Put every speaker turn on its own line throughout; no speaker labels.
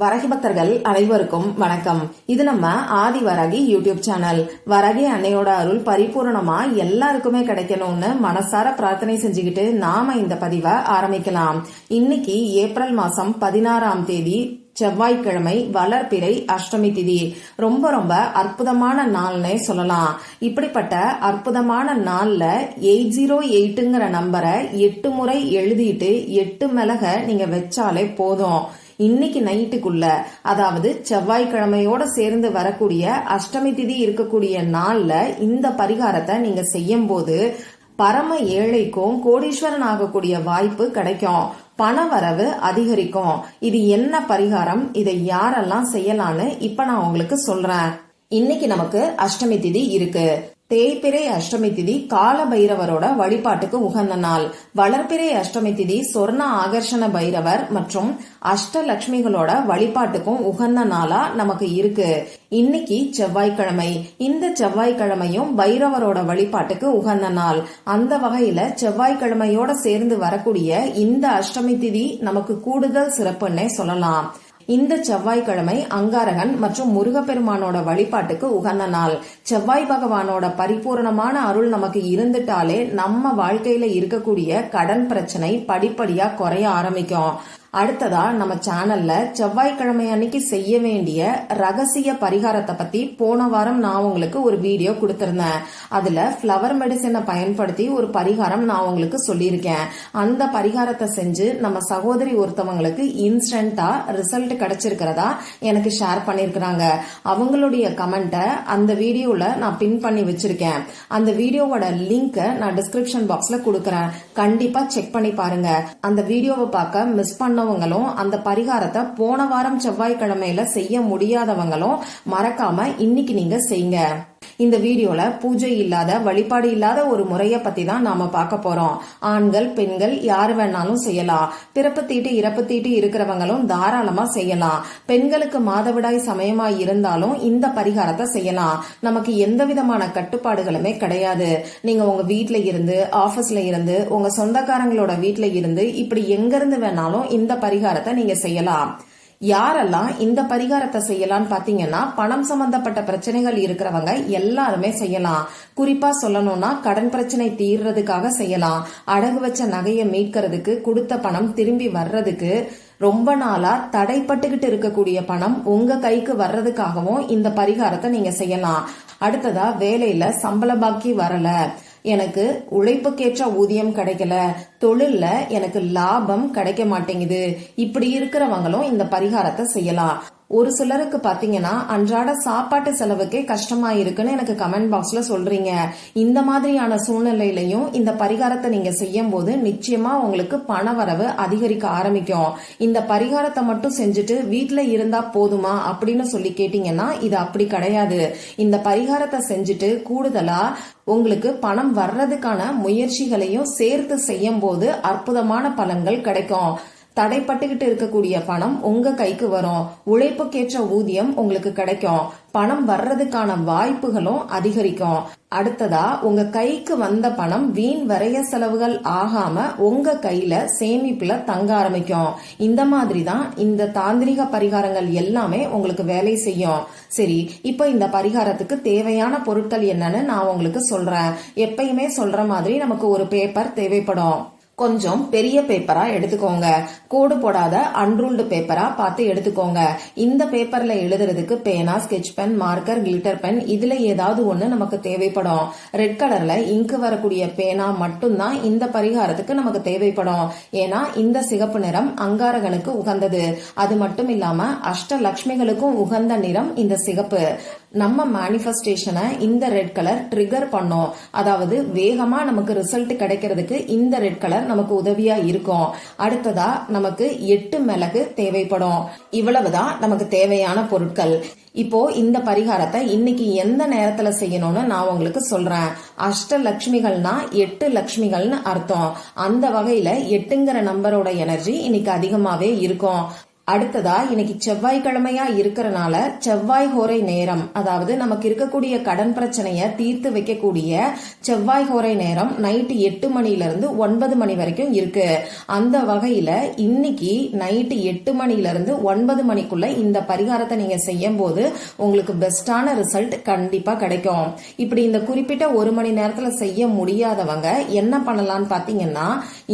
வரகி பக்தர்கள் அனைவருக்கும் வணக்கம். இது நம்ம ஆதி வரகி யூடியூப் சேனல். வரகி அன்னையோட அருள் பரிபூர்ணமா எல்லாருக்குமே கிடைக்கணும்னு மனசார பிரார்த்தனை செஞ்சுக்கிட்டு நாம இந்த பதிவை ஆரம்பிக்கலாம். இன்னைக்கு ஏப்ரல் மாசம் 16ஆம் தேதி செவ்வாய்க்கிழமை, வளர்பிறை அஷ்டமி திதி. ரொம்ப ரொம்ப அற்புதமான நாள்னே சொல்லலாம். இப்படிப்பட்ட அற்புதமான நாள்ல 808ங்கிற நம்பரை 8 முறை எழுதிட்டு 8 மிளக நீங்க வச்சாலே போதும். இன்னைக்கு நைட்டுக்குள்ள, அதாவது செவ்வாய்க்கிழமையோட சேர்ந்து வரக்கூடிய அஷ்டமி திதி இருக்கக்கூடிய நாள்ல இந்த பரிகாரத்தை நீங்க செய்யும் போது பரம ஏழைக்கும் கோடீஸ்வரன் ஆகக்கூடிய வாய்ப்பு கிடைக்கும். பணவரவு அதிகரிக்கும். இது என்ன பரிகாரம், இதை யாரெல்லாம் செய்யலான்னு இப்ப நான் உங்களுக்கு சொல்றேன். இன்னைக்கு நமக்கு அஷ்டமி திதி இருக்கு. தேய்பிறை அஷ்டமி திதி கால பைரவரோட வழிபாட்டுக்கு உகந்த நாள். வளர்பிறை அஷ்டமி திதி சொர்ண ஆகர்ஷண பைரவர் மற்றும் அஷ்டலட்சுமிகளோட வழிபாட்டுக்கும் உகந்த நாளா நமக்கு இருக்கு. இன்னைக்கு செவ்வாய்க்கிழமை. இந்த செவ்வாய்க்கிழமையும் பைரவரோட வழிபாட்டுக்கு உகந்த நாள். அந்த வகையில செவ்வாய்க்கிழமையோட சேர்ந்து வரக்கூடிய இந்த அஷ்டமி திதி நமக்கு கூடுதல் சிறப்புன்னே சொல்லலாம். இந்த செவ்வாய்க்கிழமை அங்காரகன் மற்றும் முருகப்பெருமானோட வழிபாட்டுக்கு உகந்த நாள். செவ்வாய் பகவானோட பரிபூர்ணமான அருள் நமக்கு இருந்துட்டாலே நம்ம வாழ்க்கையில இருக்கக்கூடிய கடன் பிரச்சனை படிப்படியா குறைய ஆரம்பிக்கும். அடுத்ததா நம்ம சேனல்ல செவ்வாய்க்கிழமை அன்னைக்கு செய்ய வேண்டிய ரகசிய பரிகாரத்தை பத்தி போன வாரம் நான் உங்களுக்கு ஒரு வீடியோ கொடுத்திருந்தேன். அதுல பிளவர் மெடிசனை பயன்படுத்தி ஒரு பரிகாரம் நான் உங்களுக்கு சொல்லியிருக்கேன். அந்த பரிகாரத்தை செஞ்சு நம்ம சகோதரி ஒருத்தவங்களுக்கு இன்ஸ்டன்டா ரிசல்ட் கிடைச்சிருக்கிறதா எனக்கு ஷேர் பண்ணிருக்கிறாங்க. அவங்களுடைய கமெண்ட அந்த வீடியோல நான் பின் பண்ணி வச்சிருக்கேன். அந்த வீடியோவோட லிங்க் நான் டிஸ்கிரிப்ஷன் பாக்ஸ்ல கொடுக்கறேன். கண்டிப்பா செக் பண்ணி பாருங்க. அந்த வீடியோவை பார்க்க மிஸ் பண்ண அந்த பரிகாரத்தை போன வாரம் செவ்வாய்க்கிழமையில செய்ய முடியாதவங்களும் மறக்காம இன்னைக்கு நீங்க செய்யுங்க. இந்த வீடியோல பூஜை இல்லாத, வழிபாடு இல்லாத ஒரு முறைய பத்தி தான் நாம பார்க்க போறோம். ஆண்கள் பெண்கள் யாரு வேணாலும் செய்யலாம். பிறப்பு தீட்டு இறப்பு தீட்டு இருக்கிறவங்களும் தாராளமா செய்யலாம். பெண்களுக்கு மாதவிடாய் சமயமா இருந்தாலும் இந்த பரிகாரத்தை செய்யலாம். நமக்கு எந்த விதமான கட்டுப்பாடுகளுமே கிடையாது. நீங்க உங்க வீட்டுல இருந்து, ஆபீஸ்ல இருந்து, உங்க சொந்தக்காரங்களோட வீட்டுல இருந்து, இப்படி எங்க இருந்து வேணாலும் இந்த பரிகாரத்தை நீங்க செய்யலாம். யாரெல்லாம் இந்த பரிகாரத்தை செய்யலாம்னு பாத்தீங்கன்னா, பணம் சம்பந்தப்பட்ட பிரச்சனைகள் இருக்கிறவங்க எல்லாருமே செய்யலாம். குறிப்பா சொல்லணும்னா கடன் பிரச்சனை தீர்றதுக்காக செய்யலாம். அடகு வச்ச நகையை மீட்கிறதுக்கு, கொடுத்த பணம் திரும்பி வர்றதுக்கு, ரொம்ப நாளா தடைப்பட்டுகிட்டு இருக்கக்கூடிய பணம் உங்க கைக்கு வர்றதுக்காகவும் இந்த பரிகாரத்தை நீங்க செய்யலாம். அடுத்ததா, வேலையில சம்பள பாக்கி வரல, எனக்கு உழைப்புக்கேற்ற ஊதியம் கிடைக்கல, தொழில்ல எனக்கு லாபம் கிடைக்க மாட்டேங்குது, இப்படி இருக்கிறவங்களும் இந்த பரிகாரத்தை செய்யலாம். ஒரு சிலருக்கு பாத்தீங்கன்னா அன்றாட சாப்பாட்டு செலவுக்கே கஷ்டமா இருக்குன்னு எனக்கு கமெண்ட் பாக்ஸ்ல சொல்றீங்க. இந்த மாதிரியான சூழ்நிலையிலையும் இந்த பரிகாரத்தை நீங்க செய்யும் போது நிச்சயமா உங்களுக்கு பண வரவு அதிகரிக்க ஆரம்பிக்கும். இந்த பரிகாரத்தை மட்டும் செஞ்சுட்டு வீட்டுல இருந்தா போதுமா அப்படின்னு சொல்லி கேட்டீங்கன்னா இது அப்படி கிடையாது. இந்த பரிகாரத்தை செஞ்சுட்டு கூடுதலா உங்களுக்கு பணம் வர்றதுக்கான முயற்சிகளையும் சேர்த்து செய்யும் போது அற்புதமான பலன்கள் கிடைக்கும். தடைப்பட்டுகிட்டு இருக்கக்கூடிய பணம் உங்க கைக்கு வரும். உழைப்புக்கேற்ற ஊதியம் உங்களுக்கு கிடைக்கும். பணம் வர்றதுக்கான வாய்ப்புகளும் அதிகரிக்கும். அடுத்ததா, உங்க கைக்கு வந்த பணம் வீண் விரைய செலவுகள் ஆகாம உங்க கையில சேமிப்புல தங்க ஆரம்பிக்கும். இந்த மாதிரி தான் இந்த தாந்திரிக பரிகாரங்கள் எல்லாமே உங்களுக்கு வேலை செய்யும். சரி, இப்ப இந்த பரிகாரத்துக்கு தேவையான பொருட்கள் என்னன்னு நான் உங்களுக்கு சொல்றேன். எப்பயுமே சொல்ற மாதிரி நமக்கு ஒரு பேப்பர் தேவைப்படும். கொஞ்சம் பெரிய பேப்பரா எடுத்துக்கோங்க. கோடு போடாத அன்ரூல்டு பேப்பரா பார்த்து எடுத்துக்கோங்க. இந்த பேப்பர்ல எழுதுறதுக்கு பேனா, sketch pen, marker, glitter pen, இதுல ஏதாவது ஒண்ணு நமக்கு தேவைப்படும். ரெட் கலர்ல இங்கு வரக்கூடிய பேனா மட்டும்தான் இந்த பரிகாரத்துக்கு நமக்கு தேவைப்படும். ஏன்னா இந்த சிகப்பு நிறம் அங்காரகனுக்கு உகந்தது. அது மட்டும் இல்லாம அஷ்டலட்சுமிகளுக்கும் உகந்த நிறம் இந்த சிகப்பு. நம்ம மேனிஃபெஸ்டேஷனை இந்த ரெட் கலர் ட்ரிகர் பண்ணும். அதாவது வேகமா நமக்கு ரிசல்ட் கிடைக்கிறதுக்கு இந்த ரெட் கலர் நமக்கு உதவியா இருக்கும். அடுத்ததா, நமக்கு 8 மிளகு தேவைப்படும். இவ்வளவுதான் நமக்கு தேவையான பொருட்கள். இப்போ இந்த பரிகாரத்தை இன்னைக்கு எந்த நேரத்துல செய்யணும்னு நான் உங்களுக்கு சொல்றேன். அஷ்டலட்சுமிகள்னா 8 லட்சுமிகள்னு அர்த்தம். அந்த வகையில 8ங்கிற நம்பரோட எனர்ஜி இன்னைக்கு அதிகமாவே இருக்கும். அடுத்ததா இன்னைக்கு செவ்வாய்க்கிழமையா இருக்கிறனால செவ்வாய் ஹோரை நேரம், அதாவது நமக்கு இருக்கக்கூடிய கடன் பிரச்சனைய தீர்த்து வைக்கக்கூடிய செவ்வாய் ஹோரை நேரம் நைட்டு 8 மணில இருந்து 9 மணி வரைக்கும் இருக்கு. அந்த வகையில இன்னைக்கு நைட்டு 8 மணில இருந்து 9 மணிக்குள்ள இந்த பரிகாரத்தை நீங்க செய்யும் போது உங்களுக்கு பெஸ்டான ரிசல்ட் கண்டிப்பா கிடைக்கும். இப்படி இந்த குறிப்பிட்ட 1 மணி நேரத்துல செய்ய முடியாதவங்க என்ன பண்ணலாம்னு பாத்தீங்கன்னா,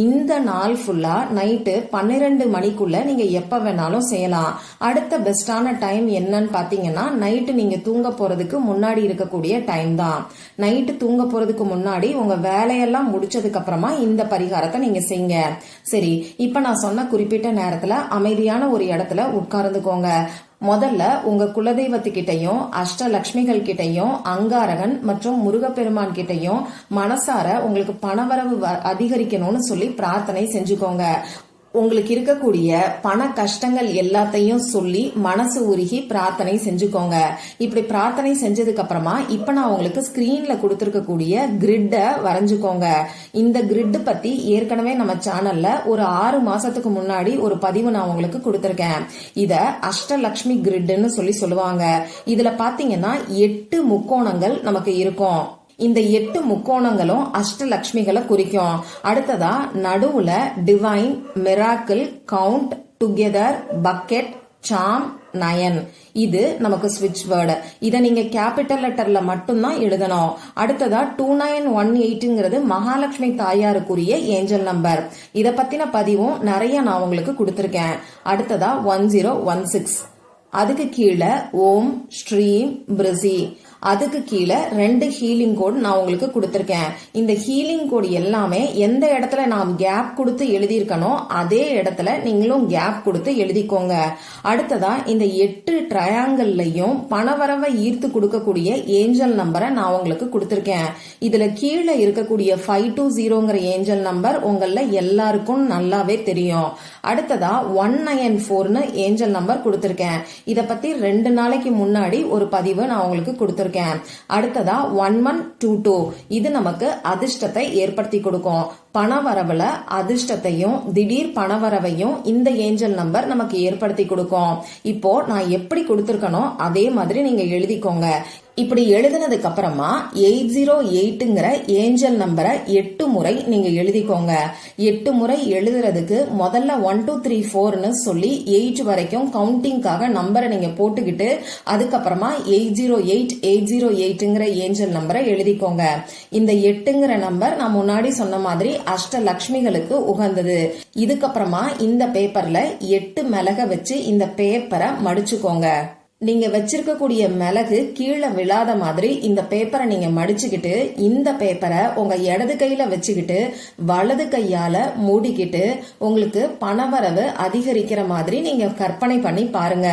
இந்த நாள் ஃபுல்லா நைட்டு 12 மணிக்குள்ள நீங்க எப்ப வேணாலும் செய்யலாம். அடுத்த பெஸ்டான டைம் என்னன்னு பாத்தீங்கன்னா, நைட்டு நீங்க தூங்க போறதுக்கு முன்னாடி இருக்கக்கூடிய டைம் தான். நைட்டு தூங்க போறதுக்கு முன்னாடி உங்க வேலையெல்லாம் முடிச்சதுக்கு அப்புறமா இந்த பரிகாரத்தை நீங்க செய்யுங்க. சரி, இப்ப நான் சொன்ன குறிப்பிட்ட நேரத்துல அமைதியான ஒரு இடத்துல உட்கார்ந்துக்கோங்க. முதல்ல உங்க குலதெய்வத்துக்கிட்டையும் அஷ்டலட்சுமிகள் கிட்டையும் அங்காரகன் மற்றும் முருகப்பெருமான் கிட்டையும் மனசார உங்களுக்கு பணவரவு அதிகரிக்கணும்னு சொல்லி பிரார்த்தனை செஞ்சுக்கோங்க. உங்களுக்கு இருக்கக்கூடிய பண கஷ்டங்கள் எல்லாத்தையும் சொல்லி மனசு உருகி பிரார்த்தனை செஞ்சுக்கோங்க. இப்படி பிரார்த்தனை செஞ்சதுக்கு அப்புறமா இப்ப நான் உங்களுக்கு ஸ்கிரீன்ல கொடுத்திருக்கக்கூடிய கிரிட்ட வரைஞ்சுக்கோங்க. இந்த கிரிட் பத்தி ஏற்கனவே நம்ம சேனல்ல ஒரு 6 மாசத்துக்கு முன்னாடி ஒரு பதிவு நான் உங்களுக்கு கொடுத்திருக்கேன். இத அஷ்டலட்சுமி கிரிட்னு சொல்லி சொல்லுவாங்க. இதுல பாத்தீங்கன்னா 8 முக்கோணங்கள் நமக்கு இருக்கும். இந்த 8 முக்கோணங்களும் அஷ்டலட்சுமிகளை குறிக்கும். அடுத்ததா நடுவுல divine, miracle, count, together, bucket, சாம், நயன், இது நமக்கு ஸ்விட்ச் வேர்டு. இத நீங்க கேபிட்டல் லெட்டர்ல மட்டும்தான் எழுதணும். அடுத்ததா 2918ங்கிறது மகாலட்சுமி தாயாருக்குரிய ஏஞ்சல் நம்பர். இத பத்தின பதிவும் நிறைய நான் உங்களுக்கு கொடுத்திருக்கேன். அடுத்ததா 1016, அதுக்கு கீழே ஓம் ஸ்ரீம் பிரிசி, அதுக்கு கீழே 2 ஹீலிங் கோட் நான் உங்களுக்கு கொடுத்திருக்கேன். இந்த ஹீலிங் கோட் எல்லாமே எந்த இடத்துல நான் கேப் கொடுத்து எழுதியிருக்கணும் அதே இடத்துல நீங்களும் கேப் கொடுத்து எழுதிக்கோங்க. அடுத்ததா இந்த 8 ட்ரையாங்கிள்லயும் பணவரவை ஈர்த்து கொடுக்கக்கூடிய ஏஞ்சல் நம்பரை நான் உங்களுக்கு கொடுத்திருக்கேன். இதுல கீழே இருக்கக்கூடிய 520ங்கிற ஏஞ்சல் நம்பர் உங்கள எல்லாருக்கும் நல்லாவே தெரியும். அடுத்ததா 194ன்னு ஏஞ்சல் நம்பர் கொடுத்திருக்கேன். இத பத்தி 2 நாளைக்கு முன்னாடி ஒரு பதிவு நான் உங்களுக்கு கொடுத்திருக்கேன். அடுத்ததா 1122, இது நமக்கு அதிர்ஷ்டத்தை ஏற்படுத்தி கொடுக்கும். பணவரவுல அதிர்ஷ்டத்தையும் திடீர் பணவரவையும் இந்த ஏஞ்சல் நம்பர் நமக்கு ஏற்படுத்தி கொடுக்கும். இப்போ நான் எப்படி கொடுத்திருக்கனோ அதே மாதிரி நீங்க எழுதிக்கோங்க. இப்படி எழுதினதுக்கு அப்புறமா 808ங்கிற ஏஞ்சல் நம்பரை 8 முறை நீங்க எழுதிக்கோங்க. 8 முறை எழுதுறதுக்கு முதல்ல 1 2 3 4ன்னு சொல்லி 8 வரைக்கும் கவுண்டிங்காக நம்பரை நீங்க போட்டுக்கிட்டு அதுக்கப்புறமா 808ங்கிற ஏஞ்சல் நம்பரை எழுதிக்கோங்க. இந்த 8ங்கிற நம்பர் நான் முன்னாடி சொன்ன மாதிரி அஷ்டலட்சுமிகளுக்கு உகந்தது. இதுக்கப்புறமா இந்த பேப்பர்ல 8 மிளக வச்சு இந்த பேப்பரை மடிச்சுக்கோங்க. நீங்க வச்சிருக்கக்கூடிய மிளகு கீழே விழாத மாதிரி இந்த பேப்பரை நீங்க மடிச்சுக்கிட்டு இந்த பேப்பரை உங்க இடது கையில வச்சுக்கிட்டு வலது கையால மூடிக்கிட்டு உங்களுக்கு பணவரவு அதிகரிக்கிற மாதிரி நீங்க கற்பனை பண்ணி பாருங்க.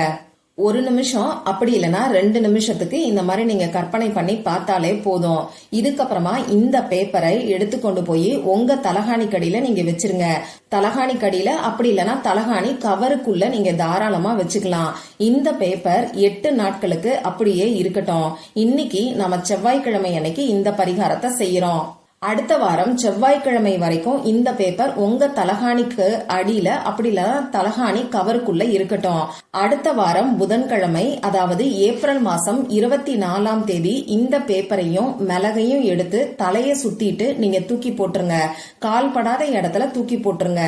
1 நிமிஷம் அப்படி இல்லைன்னா 2 நிமிஷத்துக்கு இந்த மாதிரி நீங்க கற்பனை பண்ணி பார்த்தாலே போதும். இதுக்கப்புறமா இந்த பேப்பரை எடுத்துக்கொண்டு போய் உங்க தலகாணி கடியில நீங்க வச்சிருங்க. தலகாணி கடியில அப்படி இல்லைன்னா தலகாணி கவருக்குள்ள நீங்க தாராளமா வச்சுக்கலாம். இந்த பேப்பர் 8 நாட்களுக்கு அப்படியே இருக்கட்டும். இன்னைக்கு நம்ம செவ்வாய்க்கிழமை அன்னைக்கு இந்த பரிகாரத்தை செய்யறோம். அடுத்த வாரம் செவ்வாய்க்கிழமை வரைக்கும் இந்த பேப்பர் உங்க தலகாணிக்கு அடியில அப்படி இல்ல தலகாணி கவருக்குள்ள இருக்கட்டும். அடுத்த வாரம் புதன்கிழமை, அதாவது ஏப்ரல் மாசம் 24ஆம் தேதி இந்த பேப்பரையும் மிளகையும் எடுத்து தலைய சுத்திட்டு நீங்க தூக்கி போட்டுருங்க. கால் படாத இடத்துல தூக்கி போட்டுருங்க.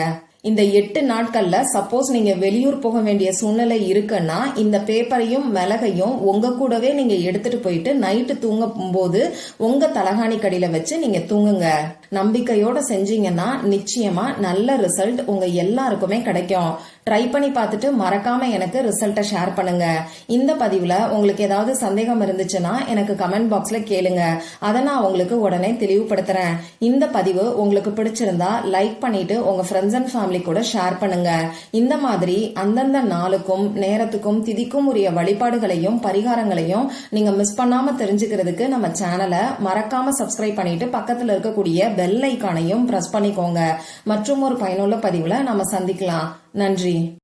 இந்த 8 நாட்கள்ல சப்போஸ் நீங்க வெளியூர் போக வேண்டிய சூழ்நிலை இருக்குன்னா இந்த பேப்பரையும் மிளகையும் உங்க கூடவே நீங்க எடுத்துட்டு போயிட்டு நைட்டு தூங்கும் போது உங்க தலகாணி கடியில வச்சு நீங்க தூங்குங்க. நம்பிக்கையோட செஞ்சீங்கன்னா நிச்சயமா நல்ல ரிசல்ட் உங்க எல்லாருக்குமே கிடைக்கும். ட்ரை பண்ணி பார்த்துட்டு மறக்காம எனக்கு ரிசல்ட்டை ஷேர் பண்ணுங்க. இந்த பதிவுல உங்களுக்கு ஏதாவது சந்தேகம் இருந்துச்சுன்னா எனக்கு கமெண்ட் பாக்ஸ்ல கேளுங்க. அதை நான் உங்களுக்கு உடனே தெளிவுபடுத்துறேன். இந்த பதிவு உங்களுக்கு பிடிச்சிருந்தா லைக் பண்ணிட்டு உங்க ஃப்ரெண்ட்ஸ் அண்ட் ஃபேமிலி கூட ஷேர் பண்ணுங்க. இந்த மாதிரி அந்தந்த நாளுக்கும் நேரத்துக்கும் திதிக்கும் உரிய வழிபாடுகளையும் பரிகாரங்களையும் நீங்க மிஸ் பண்ணாம தெரிஞ்சுக்கிறதுக்கு நம்ம சேனலை மறக்காம சப்ஸ்கிரைப் பண்ணிட்டு பக்கத்துல இருக்கக்கூடிய பெல் ஐகானையும் பிரஸ் பண்ணிக்கோங்க. மற்றும் ஒரு பயனுள்ள பதிவுல நம்ம சந்திக்கலாம். நன்றி.